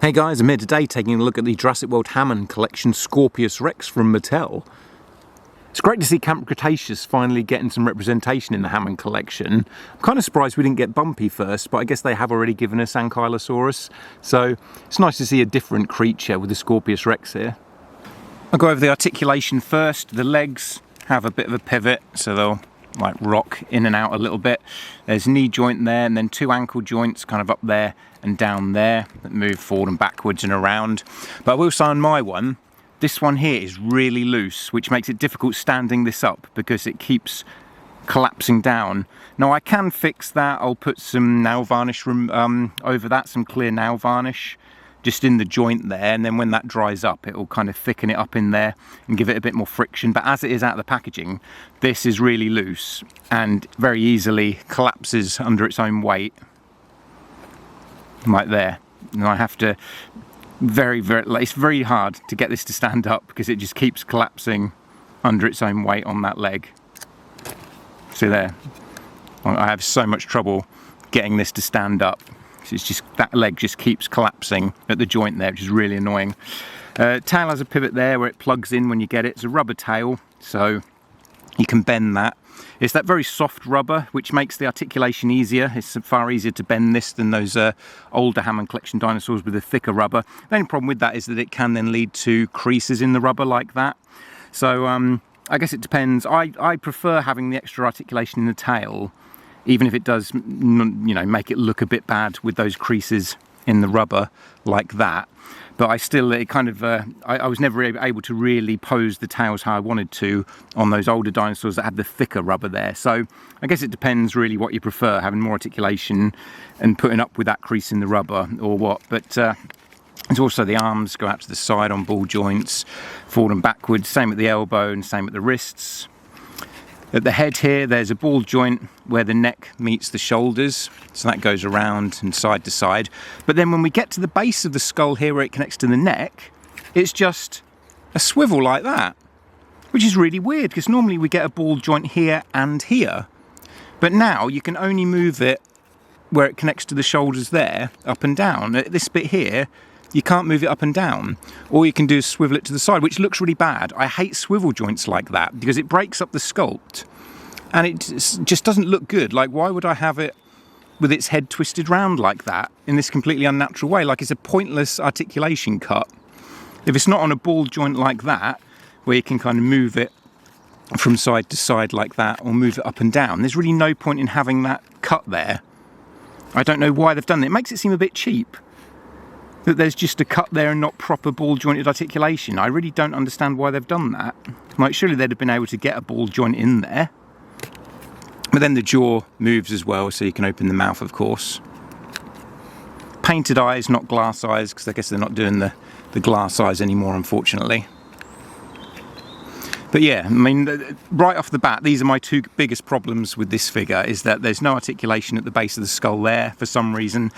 Hey guys, I'm here today taking a look at the Jurassic World Hammond collection Scorpios Rex from Mattel. It's great to see Camp Cretaceous finally getting some representation in the Hammond collection. I'm kind of surprised we didn't get Bumpy first, but I guess they have already given us Ankylosaurus, so it's nice to see a different creature with the Scorpios Rex here. I'll go over the articulation first. The legs have a bit of a pivot, so they'll like rock in and out a little bit. There's a knee joint there, and then two ankle joints kind of up there and down there that move forward and backwards and around. But I will say on my one, this one here is really loose, which makes it difficult standing this up because it keeps collapsing down. Now I can fix that. I'll put some nail varnish over that, some clear nail varnish just in the joint there, and then when that dries up it will kind of thicken it up in there and give it a bit more friction. But as it is out of the packaging, this is really loose and very easily collapses under its own weight, like there. And I have to it's very hard to get this to stand up because it just keeps collapsing under its own weight on that leg. See there, I have so much trouble getting this to stand up. It's just that leg just keeps collapsing at the joint there, which is really annoying. Tail has a pivot there where it plugs in when you get it. It's a rubber tail, so you can bend that. It's that very soft rubber which makes the articulation easier. It's far easier to bend this than those older Hammond collection dinosaurs with the thicker rubber. The only problem with that is that it can then lead to creases in the rubber like that. So I guess it depends. I prefer having the extra articulation in the tail, even if it does, you know, make it look a bit bad with those creases in the rubber like that. But I still, I was never able to really pose the tails how I wanted to on those older dinosaurs that had the thicker rubber there. So I guess it depends really what you prefer, having more articulation and putting up with that crease in the rubber or what. But it's also the arms go out to the side on ball joints, forward and backwards, same at the elbow and same at the wrists. At the head here, there's a ball joint where the neck meets the shoulders, so that goes around and side to side. But then when we get to the base of the skull here where it connects to the neck, it's just a swivel like that, which is really weird because normally we get a ball joint here and here. But now you can only move it where it connects to the shoulders there, up and down. At this bit here, you can't move it up and down. All you can do is swivel it to the side, which looks really bad. I hate swivel joints like that because it breaks up the sculpt and it just doesn't look good. Like, why would I have it with its head twisted round like that in this completely unnatural way? Like, it's a pointless articulation cut. If it's not on a ball joint like that, where you can kind of move it from side to side like that or move it up and down, there's really no point in having that cut there. I don't know why they've done it. It makes it seem a bit cheap that there's just a cut there and not proper ball jointed articulation. I really don't understand why they've done that. Like, surely they'd have been able to get a ball joint in there. But then the jaw moves as well, so you can open the mouth, of course. Painted eyes, not glass eyes, because I guess they're not doing the glass eyes anymore, unfortunately. But yeah, I mean, right off the bat, these are my two biggest problems with this figure, is that there's no articulation at the base of the skull there for some reason.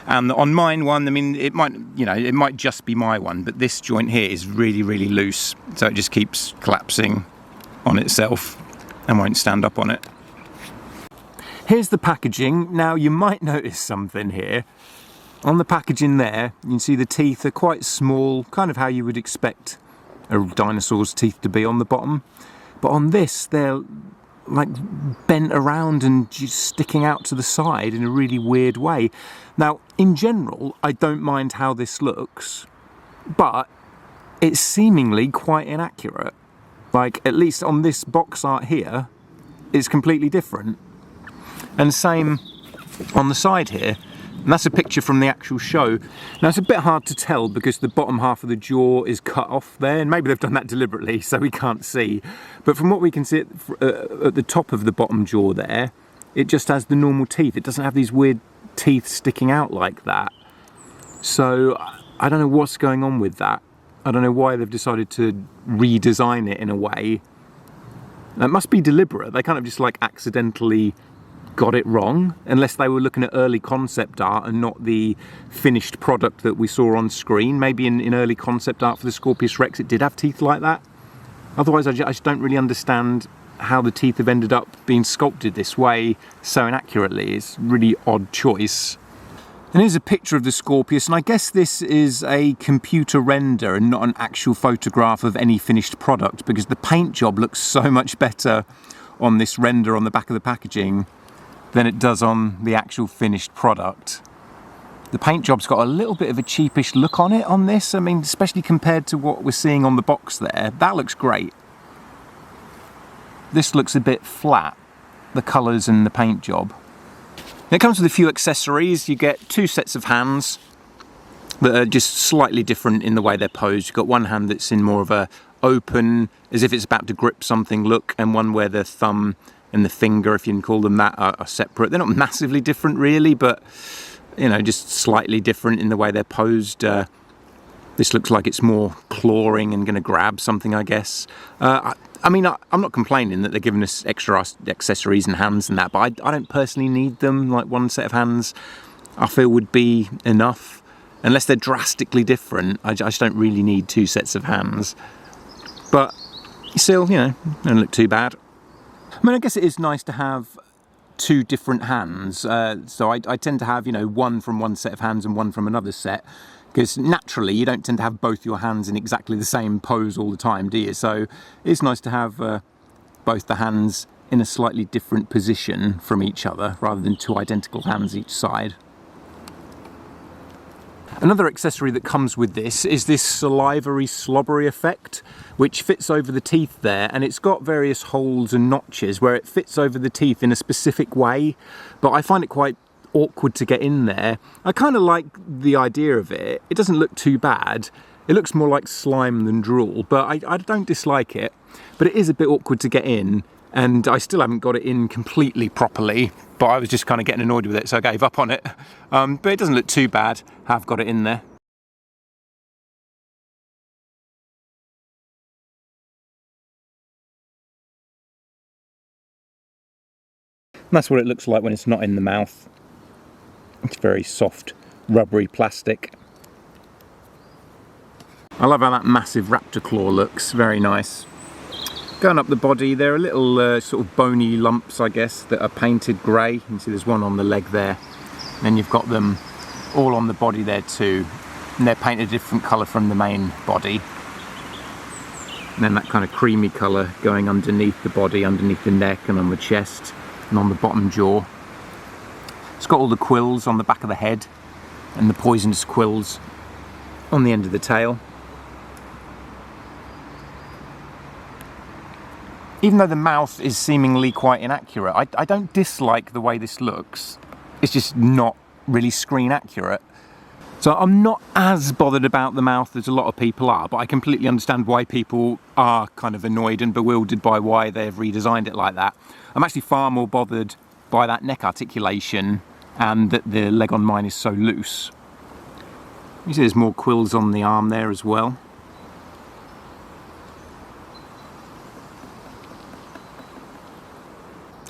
And on mine one, I mean, it might just be my one, but this joint here is really, really loose. So it just keeps collapsing on itself and won't stand up on it. Here's the packaging. Now you might notice something here. On the packaging there, you can see the teeth are quite small, kind of how you would expect a dinosaur's teeth to be on the bottom, but on this they're like bent around and just sticking out to the side in a really weird way. Now in general I don't mind how this looks, but it's seemingly quite inaccurate. Like, at least on this box art here, it's completely different, and same on the side here. And that's a picture from the actual show. Now it's a bit hard to tell because the bottom half of the jaw is cut off there, and maybe they've done that deliberately so we can't see. But from what we can see at the top of the bottom jaw there, it just has the normal teeth. It doesn't have these weird teeth sticking out like that. So I don't know what's going on with that. I don't know why they've decided to redesign it in a way. It must be deliberate. They kind of just like accidentally got it wrong, unless they were looking at early concept art and not the finished product that we saw on screen. Maybe in early concept art for the Scorpios Rex it did have teeth like that. Otherwise I just don't really understand how the teeth have ended up being sculpted this way so inaccurately. It's a really odd choice. And here's a picture of the Scorpios, and I guess this is a computer render and not an actual photograph of any finished product, because the paint job looks so much better on this render on the back of the packaging than it does on the actual finished product. The paint job's got a little bit of a cheapish look on it on this. I mean, especially compared to what we're seeing on the box there. That looks great. This looks a bit flat, the colours and the paint job. It comes with a few accessories. You get 2 sets of hands that are just slightly different in the way they're posed. You've got one hand that's in more of a open, as if it's about to grip something look, and one where the thumb and the finger, if you can call them that, are separate. They're not massively different really, but you know, just slightly different in the way they're posed. This looks like it's more clawing and going to grab something, I guess. I mean, I'm not complaining that they're giving us extra accessories and hands and that, but I don't personally need them. Like, one set of hands I feel would be enough. Unless they're drastically different, I just don't really need 2 sets of hands. But still, you know, don't look too bad. I mean, I guess it is nice to have 2 different hands. So I tend to have, you know, one from one set of hands and one from another set. Because naturally you don't tend to have both your hands in exactly the same pose all the time, do you? So it's nice to have both the hands in a slightly different position from each other, rather than 2 identical hands each side. Another accessory that comes with this is this salivary slobbery effect, which fits over the teeth there, and it's got various holes and notches where it fits over the teeth in a specific way, but I find it quite awkward to get in there. I kind of like the idea of it. It doesn't look too bad. It looks more like slime than drool, but I don't dislike it. But it is a bit awkward to get in, and I still haven't got it in completely properly, but I was just kind of getting annoyed with it, so I gave up on it. But it doesn't look too bad. I've got it in there. And that's what it looks like when it's not in the mouth. It's very soft, rubbery plastic. I love how that massive raptor claw looks, very nice. Going up the body, there are little sort of bony lumps, I guess, that are painted grey. You can see there's one on the leg there. And then you've got them all on the body there too. And they're painted a different colour from the main body. And then that kind of creamy colour going underneath the body, underneath the neck and on the chest and on the bottom jaw. It's got all the quills on the back of the head and the poisonous quills on the end of the tail. Even though the mouth is seemingly quite inaccurate, I don't dislike the way this looks. It's just not really screen accurate. So I'm not as bothered about the mouth as a lot of people are, but I completely understand why people are kind of annoyed and bewildered by why they've redesigned it like that. I'm actually far more bothered by that neck articulation and that the leg on mine is so loose. You see there's more quills on the arm there as well.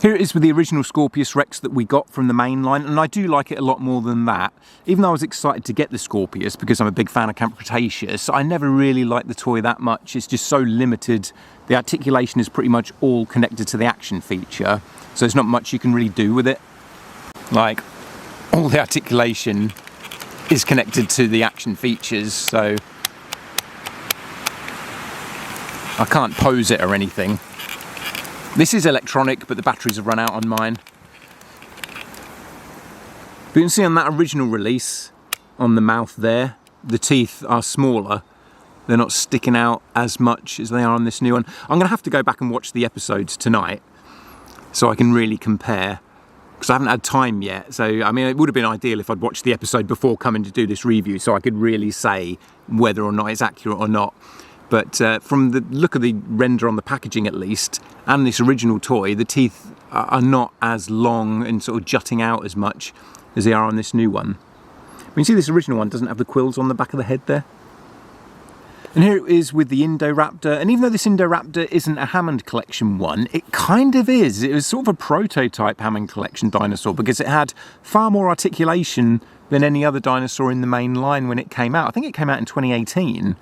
Here it is with the original Scorpios Rex that we got from the main line, and I do like it a lot more than that. Even though I was excited to get the Scorpios because I'm a big fan of Camp Cretaceous, I never really liked the toy that much. It's just so limited. The articulation is pretty much all connected to the action feature, so there's not much you can really do with it. Like, all the articulation is connected to the action features, so I can't pose it or anything. This is electronic, but the batteries have run out on mine. But you can see on that original release, on the mouth there, the teeth are smaller. They're not sticking out as much as they are on this new one. I'm going to have to go back and watch the episodes tonight so I can really compare, because I haven't had time yet. So, I mean, it would have been ideal if I'd watched the episode before coming to do this review so I could really say whether or not it's accurate or not. But from the look of the render on the packaging at least, and this original toy, the teeth are not as long and sort of jutting out as much as they are on this new one. When you see this original one doesn't have the quills on the back of the head there. And here it is with the Indoraptor, and even though this Indoraptor isn't a Hammond collection one, it kind of is. It was sort of a prototype Hammond collection dinosaur because it had far more articulation than any other dinosaur in the main line when it came out. I think it came out in 2018.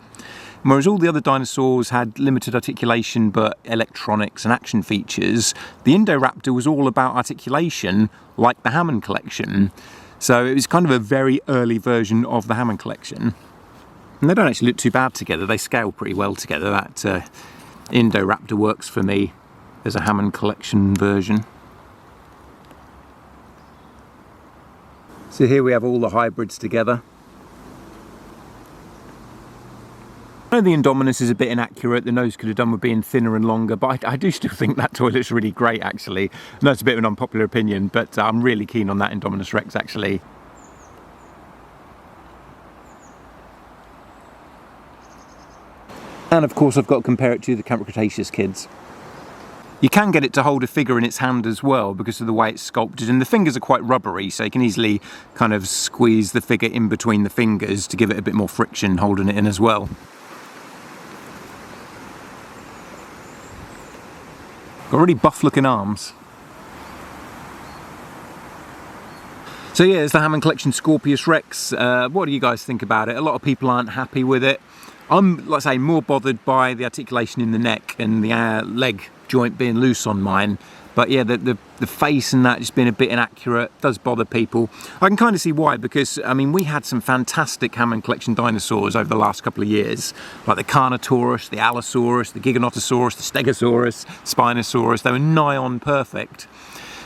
Whereas all the other dinosaurs had limited articulation but electronics and action features, the Indoraptor was all about articulation like the Hammond collection. So it was kind of a very early version of the Hammond collection. And they don't actually look too bad together. They scale pretty well together. That Indoraptor works for me as a Hammond collection version. So here we have all the hybrids together. I know the Indominus is a bit inaccurate. The nose could have done with being thinner and longer, but I do still think that toilet's really great, actually. I know it's a bit of an unpopular opinion, but I'm really keen on that Indominus Rex, actually. And of course I've got to compare it to the Cretaceous kids. You can get it to hold a figure in its hand as well because of the way it's sculpted, and the fingers are quite rubbery, so you can easily kind of squeeze the figure in between the fingers to give it a bit more friction holding it in as well. Got really buff looking arms. So yeah, it's the Hammond Collection Scorpios Rex. What do you guys think about it? A lot of people aren't happy with it. I'm, like I say, more bothered by the articulation in the neck and the leg joint being loose on mine. But yeah, the face and that just being a bit inaccurate does bother people. I can kind of see why, because I mean, we had some fantastic Hammond Collection dinosaurs over the last couple of years, like the Carnotaurus, the Allosaurus, the Giganotosaurus, the Stegosaurus, Spinosaurus. They were nigh on perfect.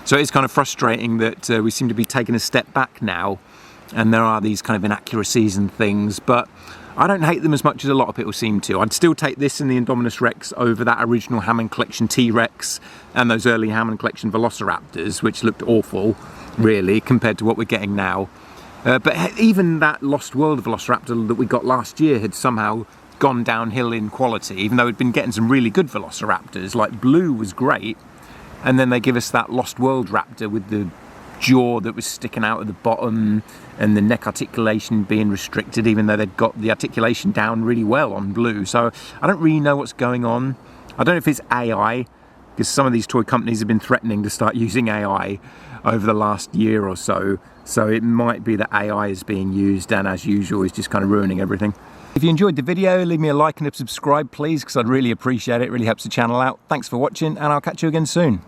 So it's kind of frustrating that we seem to be taking a step back now, and there are these kind of inaccuracies and things, but I don't hate them as much as a lot of people seem to. I'd still take this and the Indominus Rex over that original Hammond Collection T-Rex and those early Hammond Collection Velociraptors, which looked awful, really, compared to what we're getting now. But even that Lost World Velociraptor that we got last year had somehow gone downhill in quality, even though we'd been getting some really good Velociraptors. Like Blue was great, and then they give us that Lost World Raptor with the jaw that was sticking out at the bottom and the neck articulation being restricted, even though they'd got the articulation down really well on Blue. So I don't really know what's going on. I don't know if it's AI, because some of these toy companies have been threatening to start using AI over the last year or so. So it might be that AI is being used, and as usual is just kind of ruining everything. If you enjoyed the video, leave me a like and a subscribe please, because I'd really appreciate it. It really helps the channel out. Thanks for watching, and I'll catch you again soon.